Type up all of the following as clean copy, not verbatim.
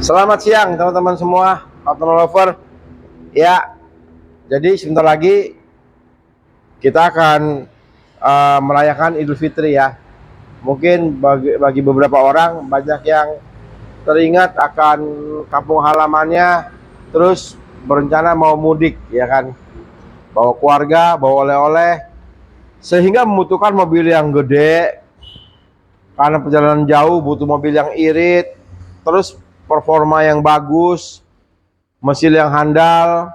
Selamat siang teman-teman semua, auto lover. Ya, jadi sebentar lagi kita akan merayakan Idul Fitri ya. Mungkin bagi beberapa orang banyak yang teringat akan kampung halamannya, terus berencana mau mudik ya kan, bawa keluarga, bawa oleh-oleh, sehingga membutuhkan mobil yang gede karena perjalanan jauh, butuh mobil yang irit, terus performa yang bagus, mesin yang handal,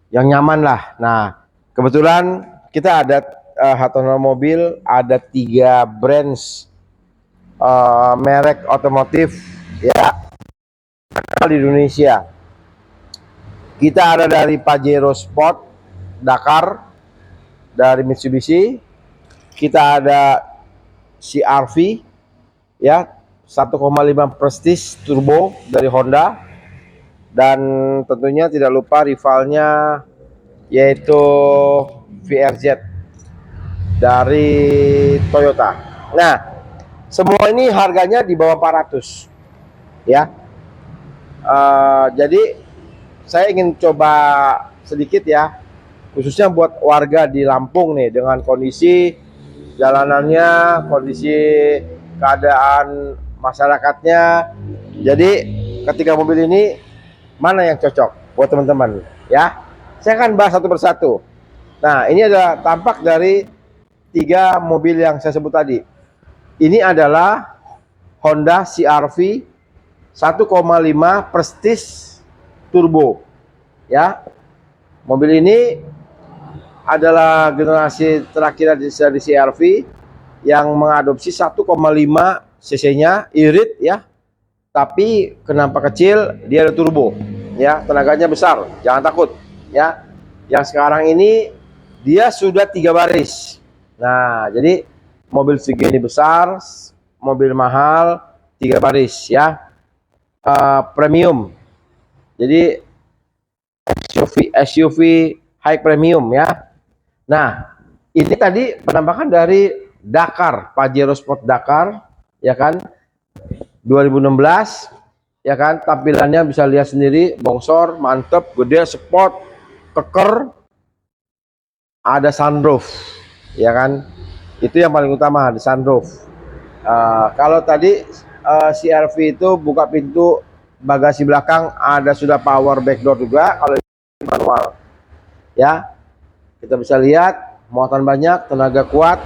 yang nyaman lah. Nah, kebetulan kita ada Hartono Mobil, ada 3 brands merek otomotif ya di Indonesia. Kita ada dari Pajero Sport Dakar dari Mitsubishi, kita ada CR-V ya 1,5 Prestige Turbo dari Honda, dan tentunya tidak lupa rivalnya yaitu VRZ dari Toyota. Nah, semua ini harganya di bawah 400 ya. Jadi saya ingin coba sedikit ya, khususnya buat warga di Lampung nih, dengan kondisi jalanannya, kondisi keadaan masyarakatnya. Jadi ketika mobil ini mana yang cocok buat teman-teman ya. Saya akan bahas satu persatu. Nah, ini ada tampak dari 3 mobil yang saya sebut tadi. Ini adalah Honda CR-V 1,5 Prestige Turbo ya. Mobil ini adalah generasi terakhir dari CR-V yang mengadopsi 1,5 cc-nya irit ya. Tapi kenapa kecil? Dia ada turbo ya, tenaganya besar, jangan takut ya. Yang sekarang ini dia sudah 3 baris. Nah, jadi mobil segini besar, mobil mahal, 3 baris ya, premium. Jadi SUV high premium ya. Nah, ini tadi penampakan dari Dakar, Pajero Sport Dakar ya kan, 2016 ya kan. Tampilannya bisa lihat sendiri, bongsor, mantep, gede, sport, keker, ada sunroof ya kan. Itu yang paling utama, di sunroof. Kalau tadi CR-V itu buka pintu bagasi belakang, ada sudah power back door juga. Kalau manual ya, kita bisa lihat muatan banyak, tenaga kuat.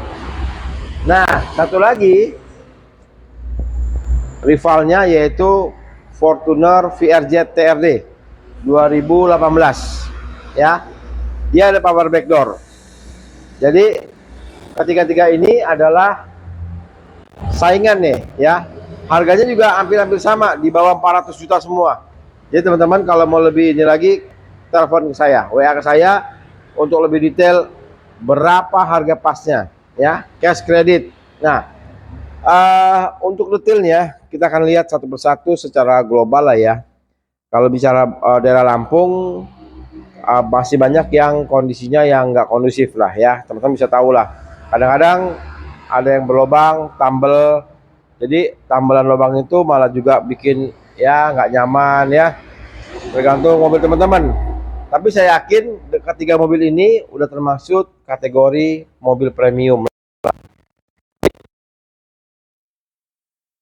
Nah, satu lagi rivalnya yaitu Fortuner VRZ TRD 2018 ya. Dia ada power back door. Jadi ketiga-tiga ini adalah saingan nih ya. Harganya juga hampir-hampir sama, di bawah 400 juta semua. Jadi teman-teman kalau mau lebih ini lagi, telepon ke saya, WA ke saya untuk lebih detail berapa harga pasnya ya, cash kredit. Nah, untuk detailnya kita akan lihat satu persatu secara global lah ya. Kalau bicara daerah Lampung, masih banyak yang kondisinya yang nggak kondusif lah ya, teman-teman bisa tahu lah. Kadang-kadang ada yang berlobang, tambel. Jadi tambelan lubang itu malah juga bikin ya nggak nyaman ya, tergantung mobil teman-teman. Tapi saya yakin ketiga mobil ini udah termasuk kategori mobil premium,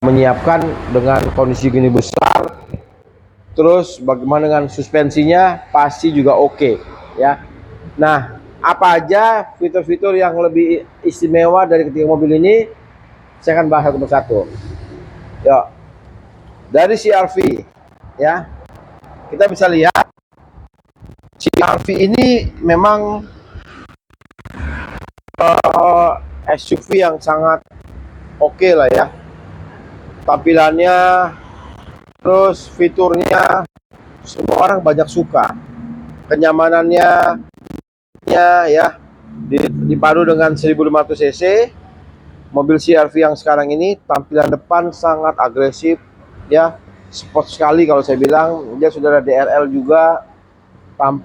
menyiapkan dengan kondisi gini besar. Terus bagaimana dengan suspensinya, pasti juga oke ya. Nah, apa aja fitur-fitur yang lebih istimewa dari ketiga mobil ini, saya akan bahas satu persatu. Yuk, dari CR-V ya, kita bisa lihat CR-V ini memang SUV yang sangat oke lah ya. Tampilannya, terus fiturnya, semua orang banyak suka. Kenyamanannya ya, dipadu dengan 1500 cc. Mobil CR-V yang sekarang ini tampilan depan sangat agresif ya, sport sekali kalau saya bilang. Dia sudah ada DRL juga,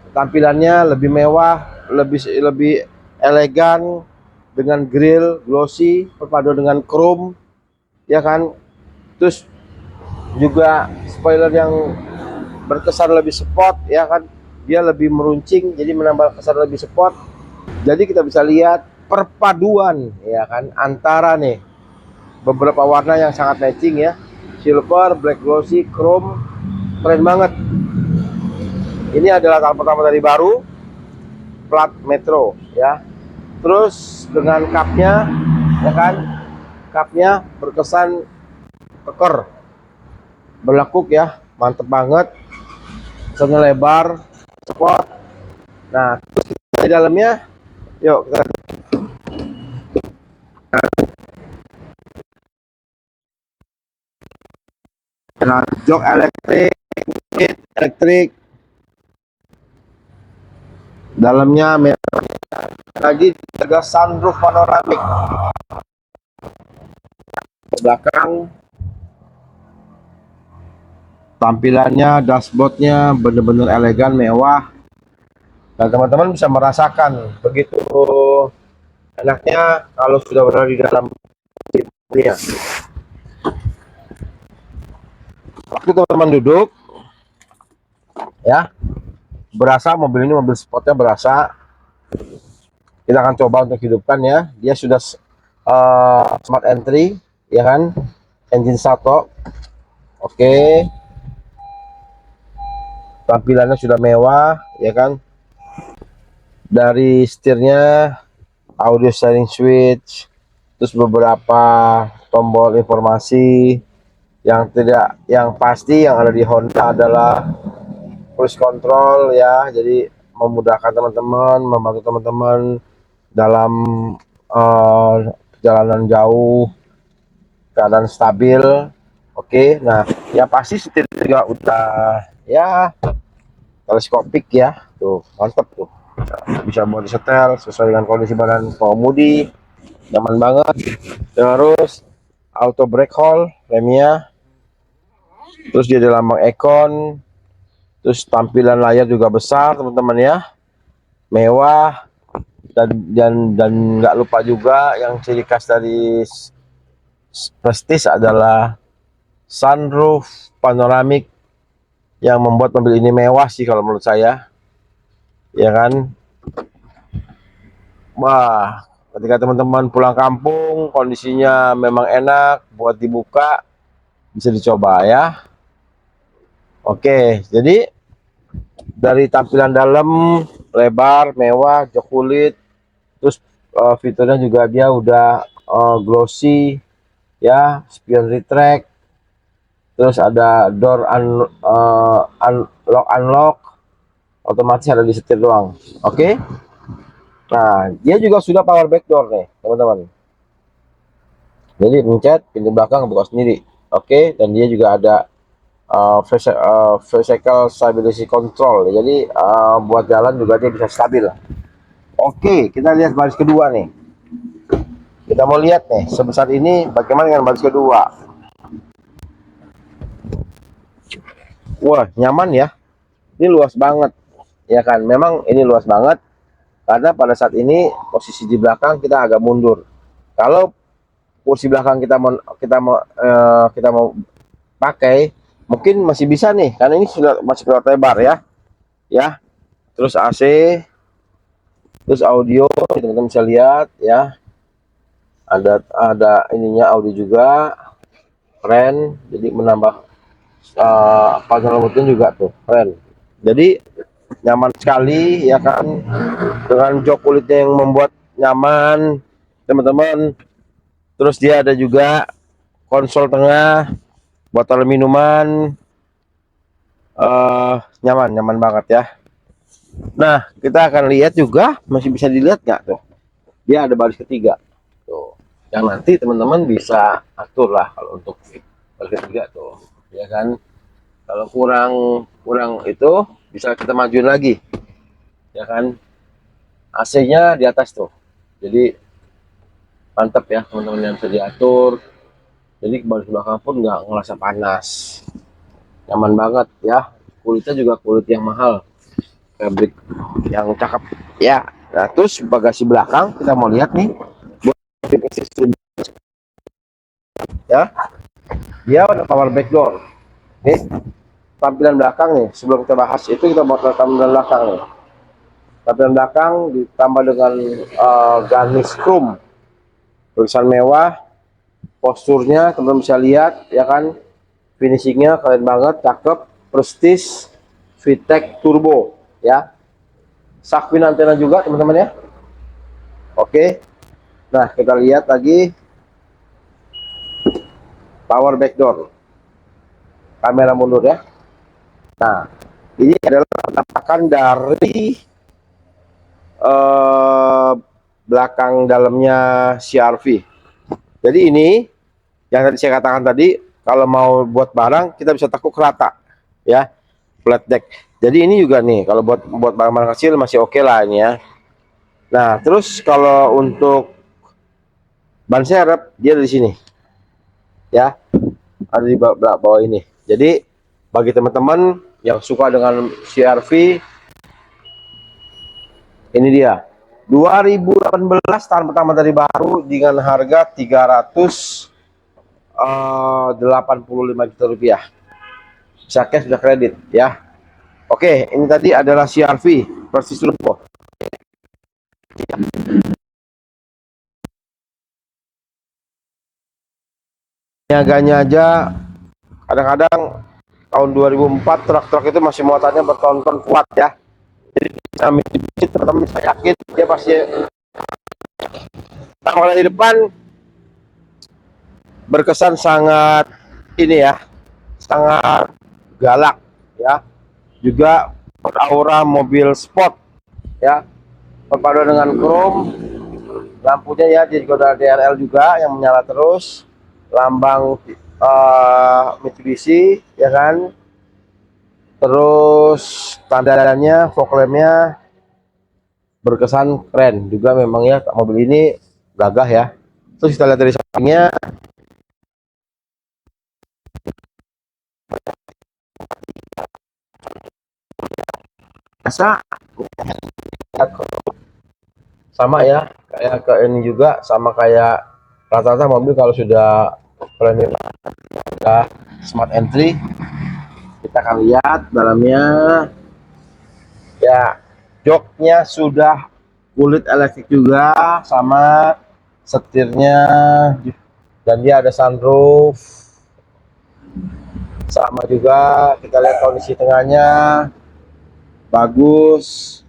tampilannya lebih mewah, lebih elegan, dengan grill glossy berpadu dengan chrome ya kan. Terus juga spoiler yang berkesan lebih sport ya kan, dia lebih meruncing jadi menambah kesan lebih sport. Jadi kita bisa lihat perpaduan ya kan antara nih beberapa warna yang sangat matching ya, silver, black glossy, chrome, keren banget. Ini adalah tahun pertama dari baru, plat metro ya. Terus dengan cupnya ya kan, cupnya berkesan keker, berlekuk ya, mantep banget, kesannya lebar, sport. Nah, terus di dalamnya, yuk kita jok elektrik, elektrik, dalamnya lagi juga sunroof panoramik. Belakang tampilannya, dashboardnya bener-bener elegan, mewah, dan teman-teman bisa merasakan begitu enaknya kalau sudah berada di dalam ini ya. Waktu teman-teman duduk ya, berasa mobil ini mobil sportnya berasa. Kita akan coba untuk hidupkan ya. Dia sudah smart entry ya kan, engine satu. Oke, tampilannya sudah mewah ya kan. Dari setirnya audio steering switch, terus beberapa tombol informasi. Yang pasti yang ada di Honda adalah cruise control ya, jadi memudahkan teman-teman, membantu teman-teman dalam perjalanan jauh, keadaan stabil. Oke, nah ya pasti setir juga udah ya teleskopik ya, tuh mantep tuh. Nah, bisa buat disetel sesuai dengan kondisi badan pengemudi, nyaman banget. Terus auto brake hold remnya, terus dia ada lambang Econ, terus tampilan layar juga besar teman-teman ya, mewah. Dan nggak lupa juga yang ciri khas dari Prestige adalah sunroof panoramik yang membuat mobil ini mewah sih kalau menurut saya ya kan. Wah, ketika teman-teman pulang kampung kondisinya memang enak buat dibuka, bisa dicoba ya. Oke, jadi dari tampilan dalam lebar, mewah, jok kulit, terus fiturnya juga dia udah glossy ya, spion retract, terus ada door unlock otomatis ada di setir doang. Oke. Nah, dia juga sudah power back door nih teman-teman, jadi pencet pintu belakang buka sendiri. Oke, dan dia juga ada vehicle stability control, jadi buat jalan juga dia bisa stabil. Oke, kita lihat baris kedua nih. Kita mau lihat nih sebesar ini bagaimana dengan baris kedua. Wah, nyaman ya. Ini luas banget ya kan, memang ini luas banget karena pada saat ini posisi di belakang kita agak mundur. Kalau kursi belakang kita mau pakai, mungkin masih bisa nih karena ini sudah masih keluar lebar ya. Terus AC, terus audio teman-teman bisa lihat ya, ada ininya audio juga, keren. Jadi menambah panel rutin juga tuh keren, jadi nyaman sekali ya kan, dengan jok kulitnya yang membuat nyaman teman-teman. Terus dia ada juga konsol tengah, botol minuman, nyaman banget ya. Nah, kita akan lihat juga, masih bisa dilihat nggak tuh, dia ada baris ketiga tuh, yang nanti teman-teman bisa atur lah kalau untuk baris ketiga tuh ya kan. Kalau kurang itu bisa kita majuin lagi ya kan. AC-nya di atas tuh, jadi mantap ya teman-teman, yang bisa diatur, jadi baris belakang pun nggak ngerasa panas, nyaman banget ya. Kulitnya juga kulit yang mahal, fabrik yang cakep ya. Nah, terus bagasi belakang kita mau lihat nih, ya dia ada power back door Ini tampilan belakang nih, sebelum kita bahas itu kita buat tampilan belakang nih. Tampilan belakang ditambah dengan garnish chrome, tulisan mewah, posturnya teman-teman bisa lihat ya kan, finishingnya keren banget, cakep, prestige, VTEC turbo ya, Sakwin antena juga teman-teman ya. Oke, nah kita lihat lagi power backdoor, kamera mundur ya. Nah ini adalah penampakan dari belakang dalamnya CR-V. Jadi ini yang tadi saya katakan tadi, kalau mau buat barang kita bisa tekuk rata ya, flat deck. Jadi ini juga nih kalau buat barang-barang kecil masih oke lah ini ya. Nah terus kalau untuk ban serep dia ada di sini ya, ada di bawah ini. Jadi bagi teman-teman yang suka dengan CR-V, ini dia 2018 tahun pertama dari baru dengan harga 385 juta rupiah. Bisa cash, bisa kredit ya. Oke, ini tadi adalah CR-V versi turbo. Niaganya aja kadang-kadang tahun 2004 truk-truk itu masih muatannya berton-ton kuat ya. Jadi teman-teman saya yakin dia pasti kalau di depan berkesan sangat ini ya, sangat galak ya. Juga aura mobil sport ya, berpadu dengan chrome lampunya ya, dia juga ada DRL juga yang menyala terus, lambang Mitsubishi ya kan, terus tandanya fog lampnya berkesan keren juga memang ya, mobil ini gagah ya. Terus kita lihat dari sampingnya, masa sama ya kayak ke ini juga, sama kayak rata-rata mobil kalau sudah premium ya, smart entry. Kita akan lihat dalamnya ya, joknya sudah kulit elektrik juga, sama setirnya, dan dia ada sunroof sama juga. Kita lihat kondisi tengahnya bagus,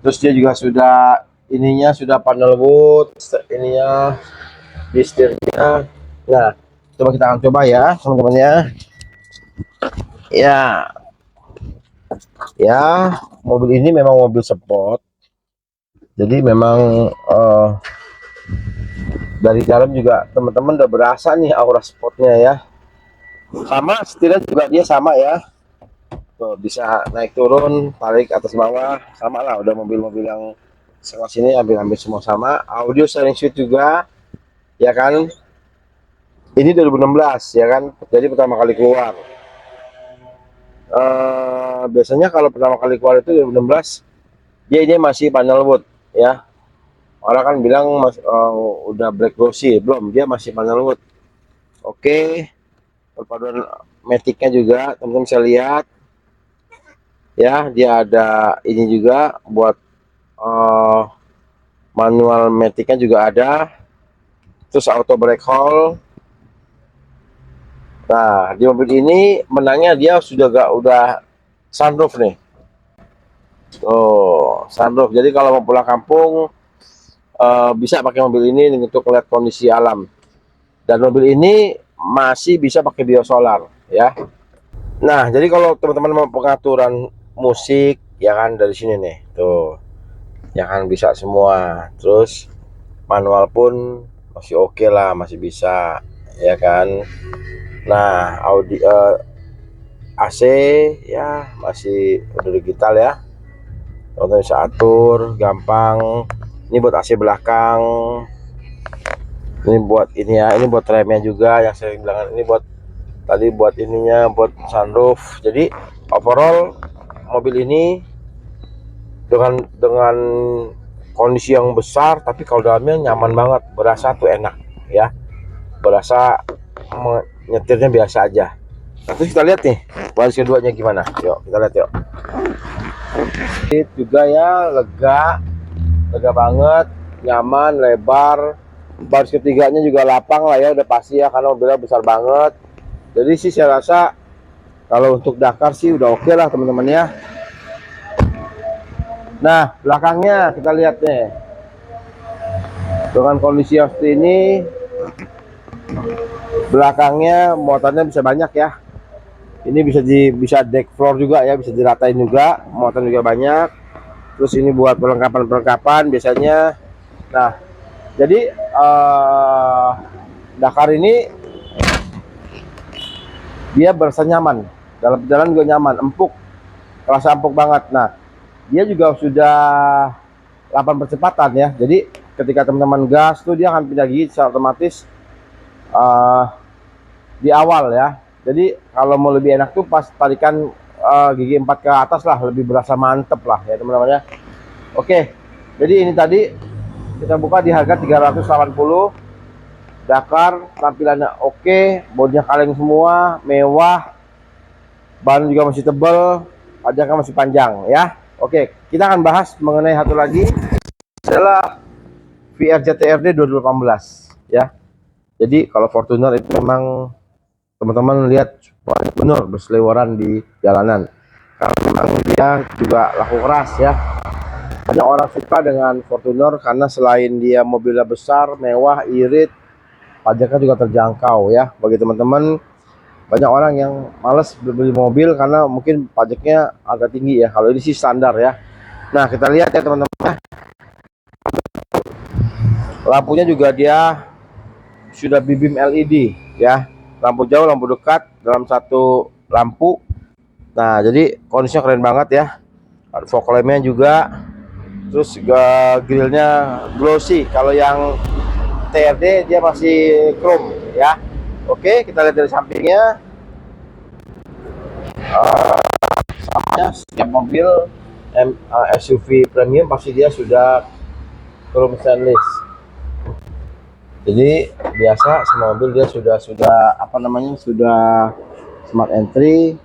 terus dia juga sudah ininya sudah panel wood ininya di setirnya. Nah coba kita akan coba ya teman-teman ya. Ya mobil ini memang mobil sport, jadi memang dari dalam juga teman-teman udah berasa nih aura sportnya ya. Sama setirnya juga dia sama ya, tuh bisa naik turun, tarik atas bawah, sama lah udah mobil-mobil yang sekelas sini hampir semua sama. Audio steering suite juga ya kan, ini 2016 ya kan, jadi pertama kali keluar. Biasanya kalau pertama kali keluar itu 2016 dia ini masih panel wood ya, orang kan bilang udah black glossy, belum, dia masih panel wood. Oke, perpaduan maticnya juga teman-teman bisa lihat ya, dia ada ini juga buat manual maticnya juga ada, terus auto brake hold. Nah di mobil ini menangnya dia udah sunroof nih, tuh sunroof, jadi kalau mau pulang kampung bisa pakai mobil ini untuk melihat kondisi alam, dan mobil ini masih bisa pakai biosolar ya. Nah jadi kalau teman-teman mau pengaturan musik ya kan, dari sini nih tuh ya kan bisa semua, terus manual pun masih oke lah, masih bisa ya kan. Nah AC ya masih udah digital ya, teman-teman bisa atur gampang. Ini buat AC belakang, ini buat ini ya, ini buat remnya juga yang saya bilang, ini buat tadi buat ininya buat sunroof. Jadi overall mobil ini dengan kondisi yang besar, tapi kalau dalamnya nyaman banget, berasa tuh enak ya, berasa nyetirnya biasa aja. Nah, terus kita lihat nih baris keduanya gimana. Yuk kita lihat yuk. Ini juga ya, lega banget, nyaman, lebar. Baris ketiganya juga lapang lah ya, udah pasti ya, karena mobilnya besar banget. Jadi sih saya rasa kalau untuk Dakar sih udah oke lah teman-teman ya. Nah belakangnya kita lihat nih, dengan kondisi seperti ini, belakangnya muatannya bisa banyak ya. Ini bisa deck floor juga ya, bisa diratain juga, muatan juga banyak. Terus ini buat perlengkapan biasanya. Nah jadi Dakar ini dia berasa nyaman, dalam jalan juga nyaman, empuk, kerasa empuk banget. Nah dia juga sudah 8 percepatan ya, jadi ketika teman-teman gas tuh dia akan pindah gigi secara otomatis di awal ya. Jadi kalau mau lebih enak tuh pas tarikan gigi 4 ke atas lah, lebih berasa mantep lah ya teman-teman ya. Oke, jadi ini tadi kita buka di harga 380. Dakar tampilannya oke, bodinya kaleng semua, mewah, ban juga masih tebal, pajaknya masih panjang ya. Oke, kita akan bahas mengenai satu lagi adalah VRZ TRD 2018 ya. Jadi kalau Fortuner itu memang teman-teman lihat benar berseliweran di jalanan, karena memang dia juga laku keras ya. Banyak orang suka dengan Fortuner karena selain dia mobilnya besar, mewah, irit, pajaknya juga terjangkau ya. Bagi teman-teman, banyak orang yang males beli mobil karena mungkin pajaknya agak tinggi ya. Kalau ini sih standar ya. Nah kita lihat ya teman-teman, lampunya juga dia sudah bibim LED ya, lampu jauh, lampu dekat dalam satu lampu. Nah jadi kondisinya keren banget ya. Fog lampnya juga, terus grillnya glossy. Kalau yang TRD dia masih chrome ya. Oke, kita lihat dari sampingnya. Sama setiap mobil SUV premium pasti dia sudah chrome stainless. Jadi biasa semua mobil dia sudah apa namanya, sudah smart entry.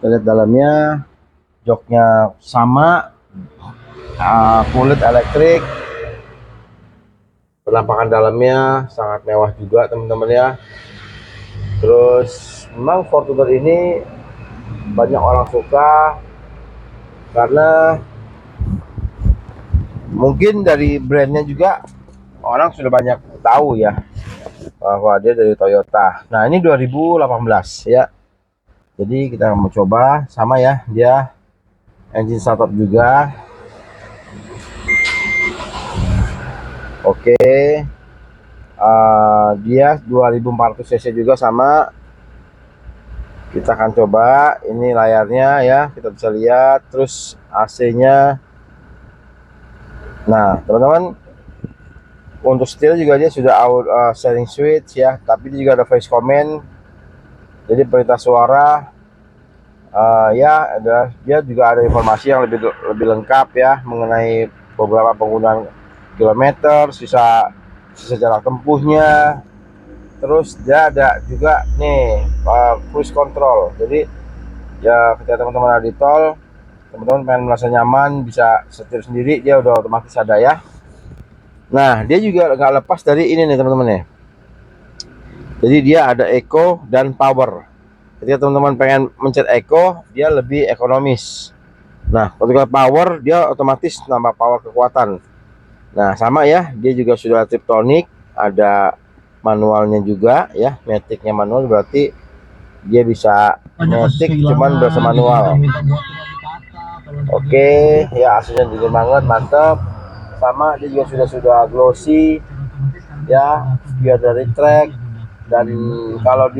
Kita lihat dalamnya, joknya sama, kulit elektrik, penampakan dalamnya sangat mewah juga teman-teman ya. Terus memang Fortuner ini banyak orang suka karena mungkin dari brandnya juga orang sudah banyak tahu ya bahwa dia dari Toyota. Nah ini 2018 ya, jadi kita mau coba sama ya, dia engine startup juga. Oke, dia 2400 cc juga sama. Kita akan coba, ini layarnya ya, kita bisa lihat. Terus AC-nya. Nah teman-teman, untuk setir juga dia sudah steering switch ya, tapi dia juga ada voice command, jadi perintah suara ya. Dia juga ada informasi yang lebih lengkap ya mengenai beberapa penggunaan kilometer, sisa jarak tempuhnya. Terus dia ada juga nih cruise control, jadi ya ketika teman-teman ada di tol, teman-teman pengen merasa nyaman bisa setir sendiri, dia udah otomatis ada ya. Nah dia juga nggak lepas dari ini nih teman-teman ya, jadi dia ada eco dan power. Ketika teman-teman pengen mencet eco, dia lebih ekonomis. Nah ketika power, dia otomatis nambah power kekuatan. Nah sama ya, dia juga sudah Tiptronic, ada manualnya juga ya, maticnya manual, berarti dia bisa matic cuman berasa manual. Oke ya, aslinya dingin banget, mantap. Sama dia juga sudah glossy ya, dia dari track. Dan kalau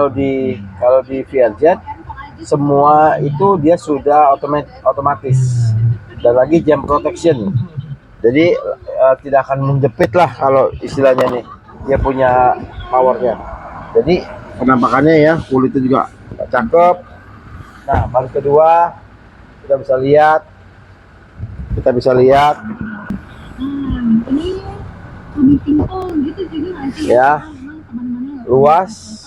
di VRZ semua itu dia sudah otomatis, dan lagi jam protection, jadi tidak akan menjepit lah kalau istilahnya nih, dia punya powernya. Jadi penampakannya ya, kulitnya juga cakep. Nah baris kedua kita bisa lihat ini ya, luas,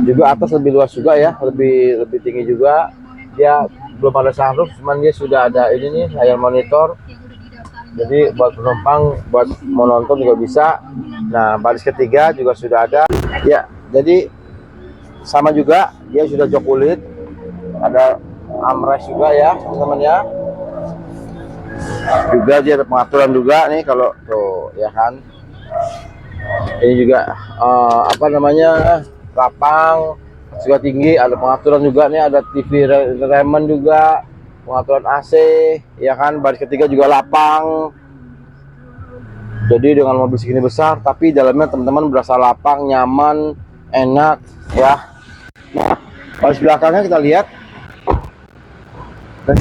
Juga atas lebih luas juga ya, lebih lebih tinggi juga. Dia belum ada sunroof, cuman dia sudah ada ini nih layar monitor. Jadi buat penumpang, buat mau nonton juga bisa. Nah, baris ketiga juga sudah ada. Ya, jadi sama juga dia sudah jok kulit, ada armrest juga ya teman-teman ya. Juga dia ada pengaturan juga nih kalau tuh ya kan. Ini juga apa namanya, lapang juga tinggi, ada pengaturan juga nih, ada TV remote juga, pengaturan AC ya kan. Baris ketiga juga lapang. Jadi dengan mobil segini besar tapi dalamnya teman-teman berasa lapang, nyaman, enak ya. Nah, baris belakangnya kita lihat dan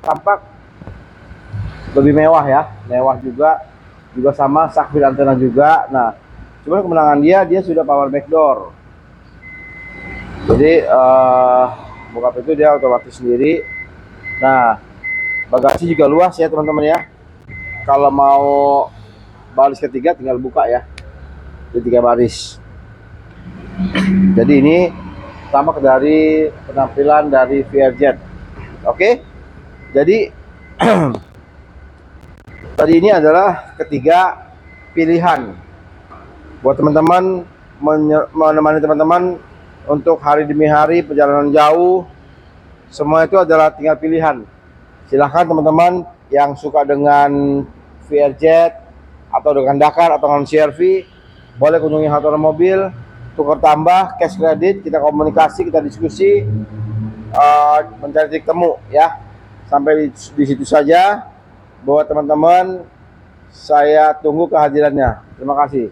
tampak lebih mewah ya, mewah juga, juga sama sakpit antena juga. Nah, cuman kemenangan dia sudah power back door. Jadi buka pintu dia otomatis sendiri. Nah, bagasi juga luas ya teman-teman ya. Kalau mau baris ketiga tinggal buka ya, jadi 3 baris. Jadi ini tampak dari penampilan dari VRZ. Oke, jadi tadi ini adalah ketiga pilihan buat teman-teman menemani teman-teman untuk hari demi hari perjalanan jauh. Semua itu adalah tinggal pilihan. Silahkan teman-teman yang suka dengan VRZ atau dengan Dakar atau dengan CR-V boleh kunjungi Hatoran Mobil, tukar tambah, cash kredit, kita komunikasi, kita diskusi, mencari titik temu ya. Sampai di situ saja buat teman-teman, saya tunggu kehadirannya. Terima kasih.